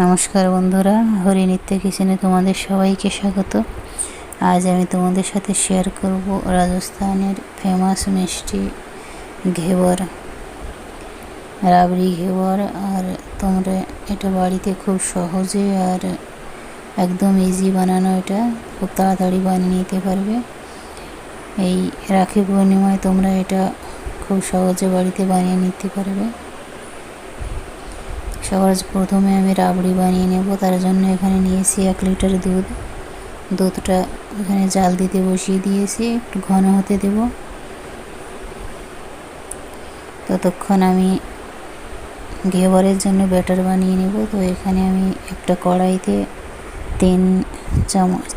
নমস্কার বন্ধুরা, হরিনিত্য কিচেনে তোমাদের সবাইকে স্বাগত। আজ আমি তোমাদের সাথে শেয়ার করব রাজস্থানের ফেমাস মিষ্টি ঘেবর, রাবড়ি ঘেবর। আর তোমরা এটা বাড়িতে খুব সহজে আর একদম ইজি বানানো, এটা খুব তাড়াতাড়ি বানিয়ে নিতে পারবে। এই রাখি পূর্ণিমায় তোমরা এটা খুব সহজে বাড়িতে বানিয়ে নিতে পারবে। সবার প্রথমে আমি রাবড়ি বানিয়ে নেব। তার জন্য এখানে নিয়েছি 1 লিটার দুধ। দুধটা এখানে জাল দিতে বসিয়ে দিয়েছি, একটু ঘন হতে দেব। ততক্ষণ আমি ঘেবরের জন্য ব্যাটার বানিয়ে নেব। তো এখানে আমি একটা কড়াইতে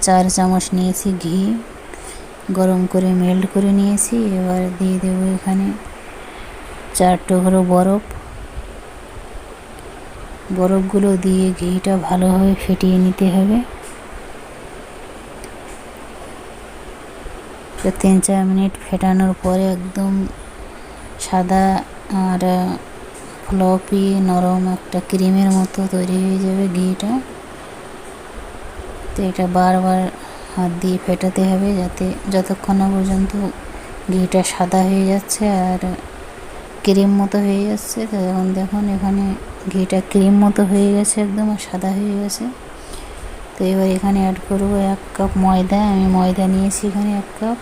4 চামচ নিয়েছি ঘি, গরম করে মেল্ট করে নিয়েছি। এবার দিয়ে দেব এখানে 4 টুকরো বরফ। বরফগুলো দিয়ে ঘিটা ভালোভাবে ফেটিয়ে নিতে হবে। তো 3-4 মিনিট ফেটানোর পরে একদম সাদা আর ফ্লপি নরম একটা ক্রিমের মতো তৈরি হয়ে যাবে ঘিটা। তো এটা বারবার হাত দিয়ে ফেটাতে হবে, যাতে যতক্ষণ না পর্যন্ত ঘিটা সাদা হয়ে যাচ্ছে আর ক্রিম মতো হয়ে যাচ্ছে। তো এখন দেখুন এখানে ঘিটা ক্রিম মতো হয়ে গেছে, একদম সাদা হয়ে গেছে। তো এবার এখানে অ্যাড করব 1 কাপ ময়দা। আমি ময়দা নিয়েছি এখানে 1 কাপ।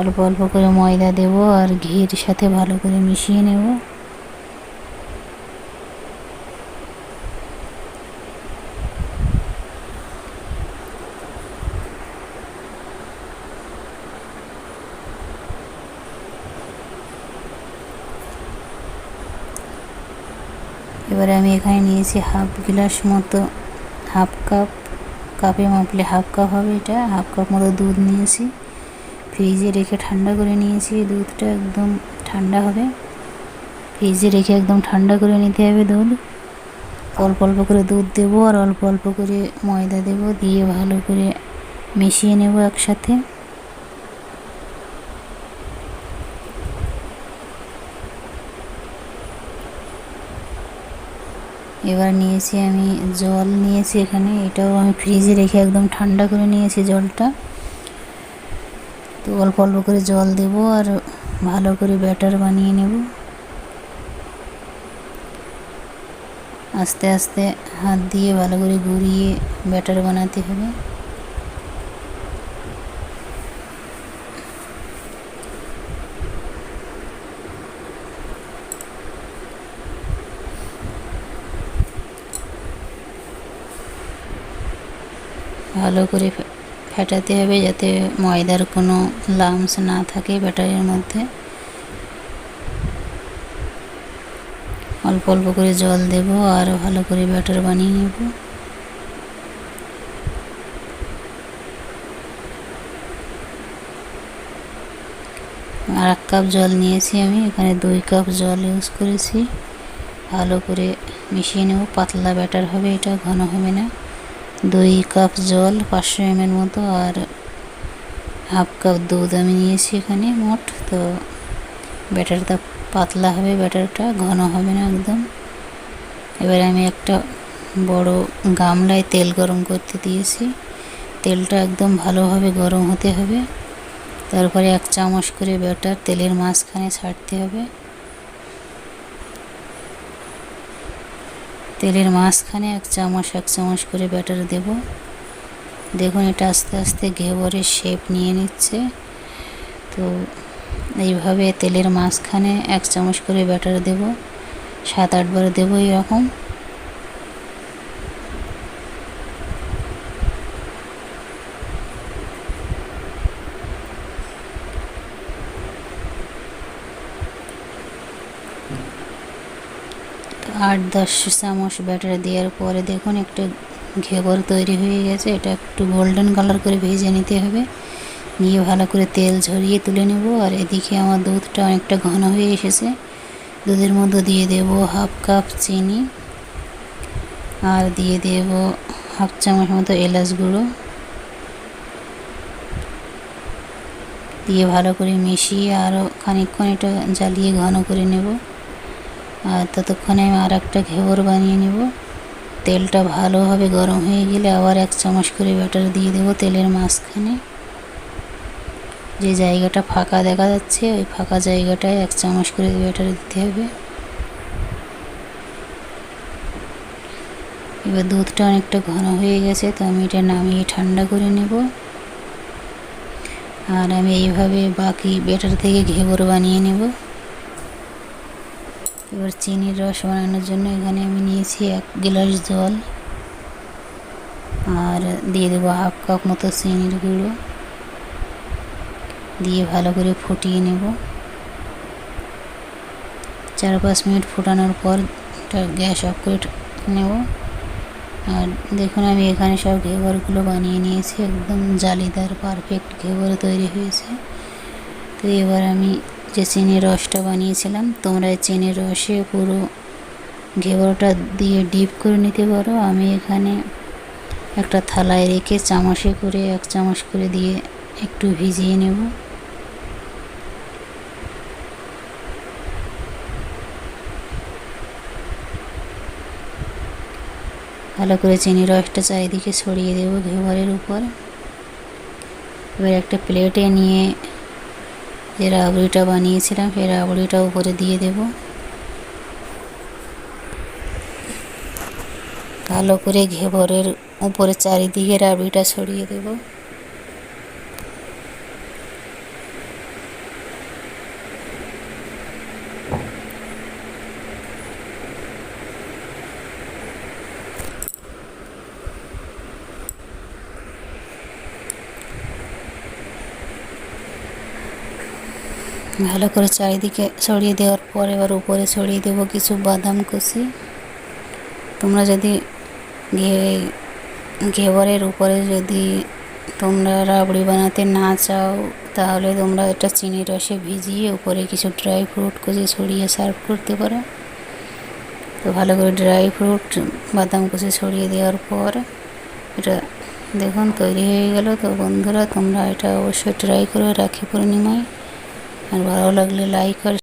অল্প অল্প করে ময়দা দেব আর ঘির সাথে ভালো করে মিশিয়ে নেব। এবারে আমি এখানে নিয়েছি হাফ গ্লাস মতো, হাফ কাপ, কাপে মাপলে হাফ কাপ হবে, এটা হাফ কাপ মতো দুধ নিয়েছি। ফ্রিজে রেখে ঠান্ডা করে নিয়েছি। দুধটা একদম ঠান্ডা হবে, ফ্রিজে রেখে একদম ঠান্ডা করে নিতে হবে দুধ। অল্প অল্প করে দুধ দেবো আর অল্প অল্প করে ময়দা দেবো, দিয়ে ভালো করে মিশিয়ে নেব একসাথে। এবার নিয়েছি আমি জল নিয়েছি এখানে, এটাও আমি ফ্রিজে রেখে একদম ঠান্ডা করে নিয়েছি জলটা। তো অল্প অল্প করে জল দেব আর ভালো করে ব্যাটার বানিয়ে নেব। আস্তে আস্তে হাত দিয়ে ভালো করে ঘুরিয়ে ব্যাটার বানাতে হবে। ভালো করে ফেটাতে হবে, যাতে ময়দার কোনো লাম্পস না থাকে ব্যাটারের মধ্যে। অল্প অল্প করে জল দেব আর ভালো করে ব্যাটার বানিয়ে নেব। আর 1 কাপ জল নিয়েছি আমি, এখানে 2 কাপ জল ইউজ করেছি। ভালো করে মিশিয়ে নেব। পাতলা ব্যাটার হবে এটা, ঘন হবে না। 2 কাপ জল 500 ml মতো আর হাফ কাপ দুধ আমি নিয়েছি এখানে মোট। তো ব্যাটারটা পাতলা হবে, ব্যাটারটা ঘন হবে না একদম। এবার আমি একটা বড় গামলায় তেল গরম করতে দিয়েছি। তেলটা একদম ভালোভাবে গরম হতে হবে। তারপরে 1 চামচ করে ব্যাটার তেলের মাঝখানে ছাড়তে হবে। তেলের মাঝখানে 1 চামচ করে ব্যাটার দেব। দেখুন এটা আস্তে আস্তে ঘেবরের শেপ নিয়ে নিচ্ছে। তো এইভাবে তেলের মাঝখানে 1 চামচ করে ব্যাটার দেব, 7-8 বার দেবো এরকম। তো 8-10 চামচ ব্যাটার দেওয়ার পরে দেখুন একটা ঘেবর তৈরি হয়ে গেছে। এটা একটু গোল্ডেন কালার করে ভেজে নিতে হবে, নিয়ে ভালো করে তেল ঝরিয়ে তুলে নেব। আর এদিকে আমার দুধটা অনেকটা ঘন হয়ে এসেছে। দুধের মধ্যে দিয়ে দেব হাফ কাপ চিনি আর দিয়ে দেব হাফ চামচ মতো এলাচ গুঁড়ো, দিয়ে ভালো করে মিশিয়ে আরও খানিকক্ষণ এটা জ্বালিয়ে ঘন করে নেব। আর ততক্ষণে আমি আর একটা ঘেবর বানিয়ে নেব। তেলটা ভালোভাবে গরম হয়ে গেলে আবার 1 চামচ করে ব্যাটার দিয়ে দেবো তেলের মাঝখানে। যে জায়গাটা ফাঁকা দেখা যাচ্ছে ওই ফাঁকা জায়গাটায় 1 চামচ করে ব্যাটার দিতে হবে। এবার দুধটা অনেকটা ঘন হয়ে গেছে, তো আমি এটা নামিয়ে ঠান্ডা করে নেব। আর আমি এইভাবে বাকি ব্যাটার থেকে ঘেবর বানিয়ে নেব। এবার চিনির রস বানানোর জন্য এখানে আমি নিয়েছি 1 গ্লাস জল, আর দিয়ে দেবো 1/2 কাপ মতো চিনির গুঁড়ো, দিয়ে ভালো করে ফুটিয়ে নেব। 4-5 মিনিট ফোটানোর পর গ্যাস অফ করে নেব। আর দেখুন আমি এখানে সব ঘেবরগুলো বানিয়ে নিয়েছি, একদম জালিদার পারফেক্ট ঘেবর তৈরি হয়েছে। তো এবার আমি যে চিনির রসটা বানিয়েছিলাম, তোমরা এই চিনির রসে পুরো ঘেবরটা দিয়ে ডিপ করে নিতে পারো। আমি এখানে একটা থালায় রেখে চামচে করে 1 চামচ করে দিয়ে একটু ভিজিয়ে নেব। ভালো করে চিনি রসটা চারিদিকে ছড়িয়ে দেবো ঘেবরের উপর। এবার একটা প্লেটে নিয়ে যে রাবড়িটা বানিয়েছিলাম সেই রাবড়িটা উপরে দিয়ে দেব। ভালো করে ঘেবরের উপরে চারিদিকে রাবড়িটা ছড়িয়ে দেব। ভালো করে চারিদিকে ছড়িয়ে দেওয়ার পর এবার উপরে ছড়িয়ে দেব কিছু বাদাম কুচি। তোমরা যদি ঘেবরের উপরে যদি তোমরা রাবড়ি বানাতে না চাও, তাহলে তোমরা এটা চিনি রসে ভিজিয়ে উপরে কিছু ড্রাই ফ্রুট কুচি ছড়িয়ে সার্ভ করতে পারো। তো ভালো করে ড্রাই ফ্রুট বাদাম কুচি ছড়িয়ে দেওয়ার পর এটা দেখুন তৈরি হয়ে গেল। তো বন্ধুরা, তোমরা এটা অবশ্যই ট্রাই করে রাখি পূর্ণিমায়। আর ভালো লাগলে লাইক আর